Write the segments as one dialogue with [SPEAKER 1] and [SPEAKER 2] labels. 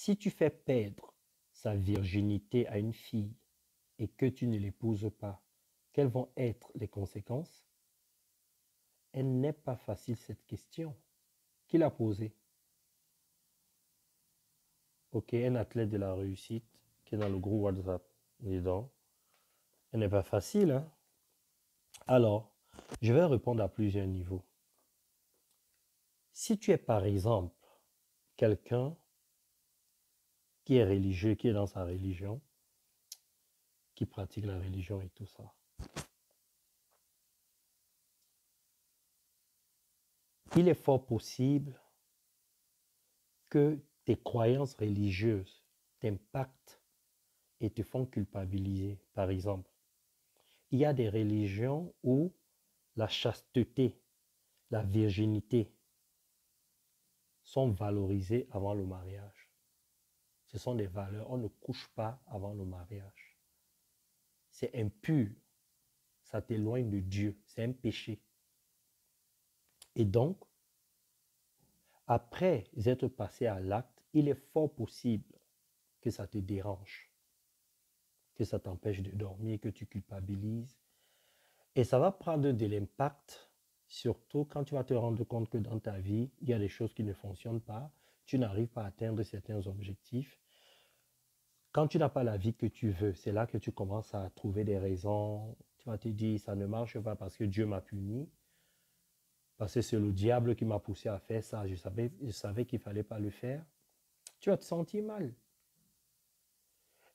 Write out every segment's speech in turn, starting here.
[SPEAKER 1] Si tu fais perdre sa virginité à une fille et que tu ne l'épouses pas, quelles vont être les conséquences? Elle n'est pas facile cette question. Qui l'a posée? Ok, un athlète de la réussite qui est dans le groupe WhatsApp. Dis donc, elle n'est pas facile, hein? Alors, je vais répondre à plusieurs niveaux. Si tu es par exemple quelqu'un qui est religieux, qui est dans sa religion, qui pratique la religion et tout ça, il est fort possible que tes croyances religieuses t'impactent et te font culpabiliser. Par exemple, il y a des religions où la chasteté, la virginité sont valorisées avant le mariage. Ce sont des valeurs. On ne couche pas avant le mariage. C'est impur. Ça t'éloigne de Dieu. C'est un péché. Et donc, après être passé à l'acte, il est fort possible que ça te dérange, que ça t'empêche de dormir, que tu culpabilises. Et ça va prendre de l'impact, surtout quand tu vas te rendre compte que dans ta vie, il y a des choses qui ne fonctionnent pas, tu n'arrives pas à atteindre certains objectifs. Quand tu n'as pas la vie que tu veux, c'est là que tu commences à trouver des raisons. Tu vas te dire, ça ne marche pas parce que Dieu m'a puni, parce que c'est le diable qui m'a poussé à faire ça. Je savais qu'il ne fallait pas le faire. Tu vas te sentir mal.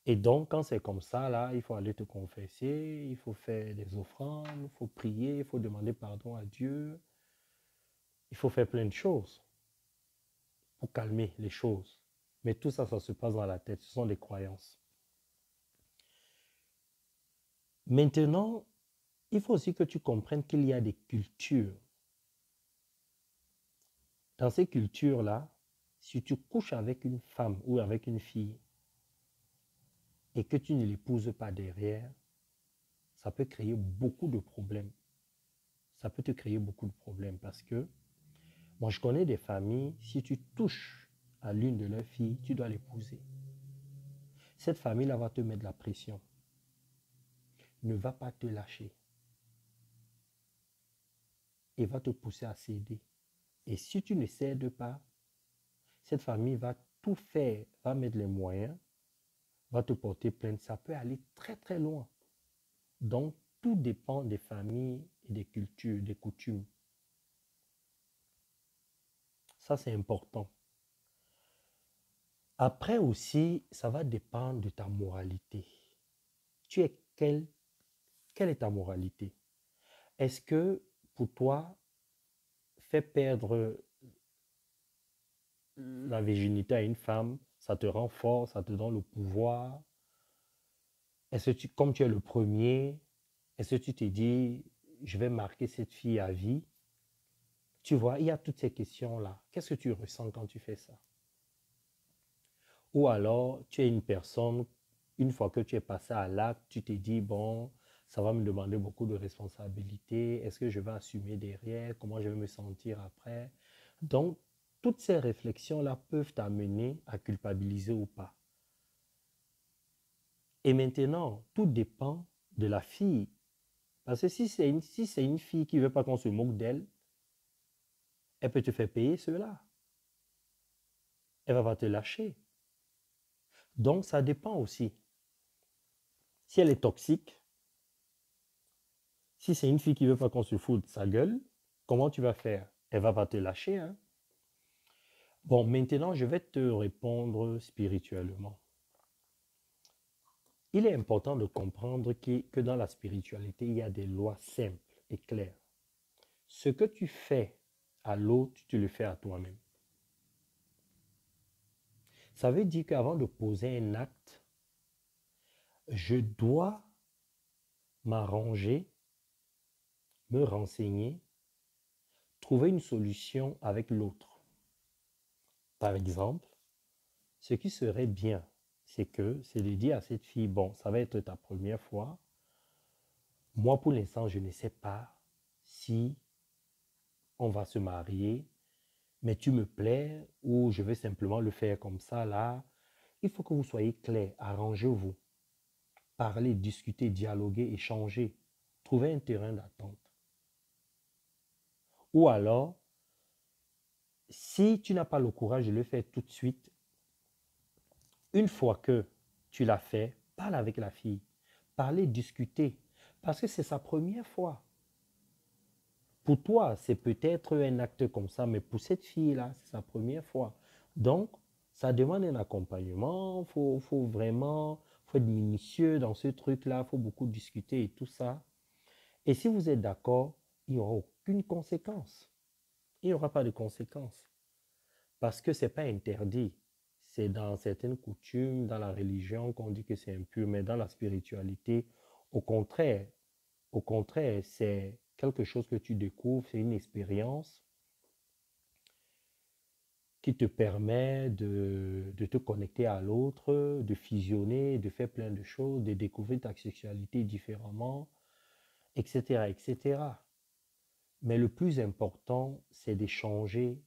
[SPEAKER 1] Et donc, quand c'est comme ça, là, il faut aller te confesser, il faut faire des offrandes, il faut prier, il faut demander pardon à Dieu. Il faut faire plein de choses pour calmer les choses. Mais tout ça, ça se passe dans la tête. Ce sont des croyances. Maintenant, il faut aussi que tu comprennes qu'il y a des cultures. Dans ces cultures-là, si tu couches avec une femme ou avec une fille et que tu ne l'épouses pas derrière, ça peut créer beaucoup de problèmes. Ça peut te créer beaucoup de problèmes parce que moi, je connais des familles, si tu touches à l'une de leurs filles, tu dois l'épouser. Cette famille-là va te mettre de la pression. Ne va pas te lâcher et va te pousser à céder. Et si tu ne cèdes pas, cette famille va tout faire, va mettre les moyens, va te porter plainte. Ça peut aller très très loin. Donc, tout dépend des familles et des cultures, des coutumes. Ça, c'est important. Après aussi, ça va dépendre de ta moralité. Tu es quelle est ta moralité? Est-ce que pour toi, faire perdre la virginité à une femme, ça te rend fort, ça te donne le pouvoir? Est-ce que comme tu es le premier, est-ce que tu te dis, je vais marquer cette fille à vie? Tu vois, il y a toutes ces questions-là. Qu'est-ce que tu ressens quand tu fais ça? Ou alors, tu es une personne, une fois que tu es passé à l'acte, tu te dis, bon, ça va me demander beaucoup de responsabilités. Est-ce que je vais assumer derrière? Comment je vais me sentir après? Donc, toutes ces réflexions-là peuvent t'amener à culpabiliser ou pas. Et maintenant, tout dépend de la fille. Parce que si c'est une fille qui ne veut pas qu'on se moque d'elle, elle peut te faire payer cela. Elle va pas te lâcher. Donc, ça dépend aussi. Si elle est toxique, si c'est une fille qui ne veut pas qu'on se foute de sa gueule, comment tu vas faire? Elle va pas te lâcher, hein? Bon, maintenant, je vais te répondre spirituellement. Il est important de comprendre que dans la spiritualité, il y a des lois simples et claires. Ce que tu fais à l'autre, tu le fais à toi-même. Ça veut dire qu'avant de poser un acte, je dois m'arranger, me renseigner, trouver une solution avec l'autre. Par exemple, ce qui serait bien, c'est de dire à cette fille, bon, ça va être ta première fois. Moi, pour l'instant, je ne sais pas si on va se marier, mais tu me plais ou je vais simplement le faire comme ça, là. il faut que vous soyez clair, arrangez-vous, parlez, discutez, dialoguez, échangez, trouvez un terrain d'attente. Ou alors, si tu n'as pas le courage de le faire tout de suite, une fois que tu l'as fait, parle avec la fille, parlez, discutez, parce que c'est sa première fois. Pour toi, c'est peut-être un acte comme ça, mais pour cette fille-là, c'est sa première fois. Donc, ça demande un accompagnement, faut vraiment, faut être minutieux dans ce truc-là, faut beaucoup discuter et tout ça. Et si vous êtes d'accord, il n'y aura aucune conséquence. Il n'y aura pas de conséquence. Parce que ce n'est pas interdit. C'est dans certaines coutumes, dans la religion qu'on dit que c'est impur, mais dans la spiritualité, au contraire, c'est quelque chose que tu découvres, c'est une expérience qui te permet de te connecter à l'autre, de fusionner, de faire plein de choses, de découvrir ta sexualité différemment, etc., etc. Mais le plus important, c'est d'échanger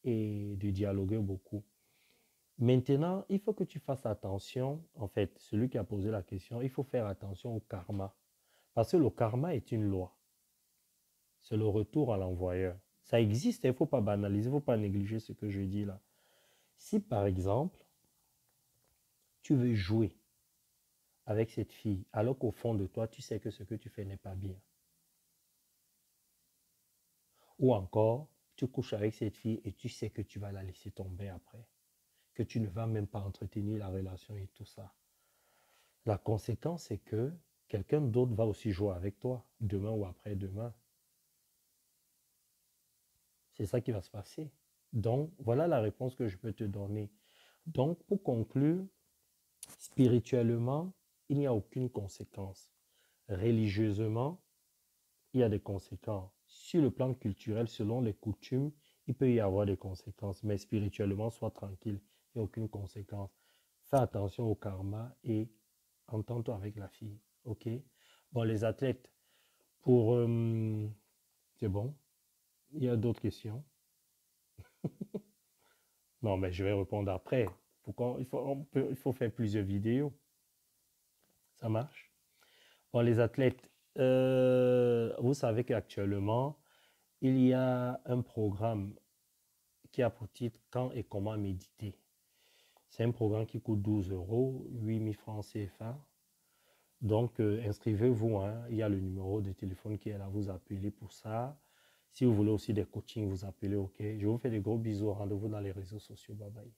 [SPEAKER 1] et de dialoguer beaucoup. Maintenant, il faut que tu fasses attention, en fait, celui qui a posé la question, il faut faire attention au karma. Parce que le karma est une loi. C'est le retour à l'envoyeur. Ça existe, il ne faut pas banaliser, il ne faut pas négliger ce que je dis là. Si par exemple, tu veux jouer avec cette fille, alors qu'au fond de toi, tu sais que ce que tu fais n'est pas bien. Ou encore, tu couches avec cette fille et tu sais que tu vas la laisser tomber après. Que tu ne vas même pas entretenir la relation et tout ça. La conséquence, c'est que quelqu'un d'autre va aussi jouer avec toi, demain ou après-demain. C'est ça qui va se passer. Donc, voilà la réponse que je peux te donner. Donc, pour conclure, spirituellement, il n'y a aucune conséquence. Religieusement, il y a des conséquences. Sur le plan culturel, selon les coutumes, il peut y avoir des conséquences. Mais spirituellement, sois tranquille, il n'y a aucune conséquence. Fais attention au karma et entends-toi avec la fille. OK? Bon, les athlètes, pour... c'est bon? Il y a d'autres questions? Non, mais je vais répondre après. Il faut faire plusieurs vidéos. Ça marche? Bon, les athlètes, vous savez qu'actuellement, il y a un programme qui a pour titre Quand et comment méditer. C'est un programme qui coûte 12 euros, 8 000 francs CFA. Donc, inscrivez-vous, hein. Il y a le numéro de téléphone qui est là, vous appelez pour ça. Si vous voulez aussi des coachings, vous appelez, OK. Je vous fais des gros bisous. Rendez-vous dans les réseaux sociaux. Bye bye.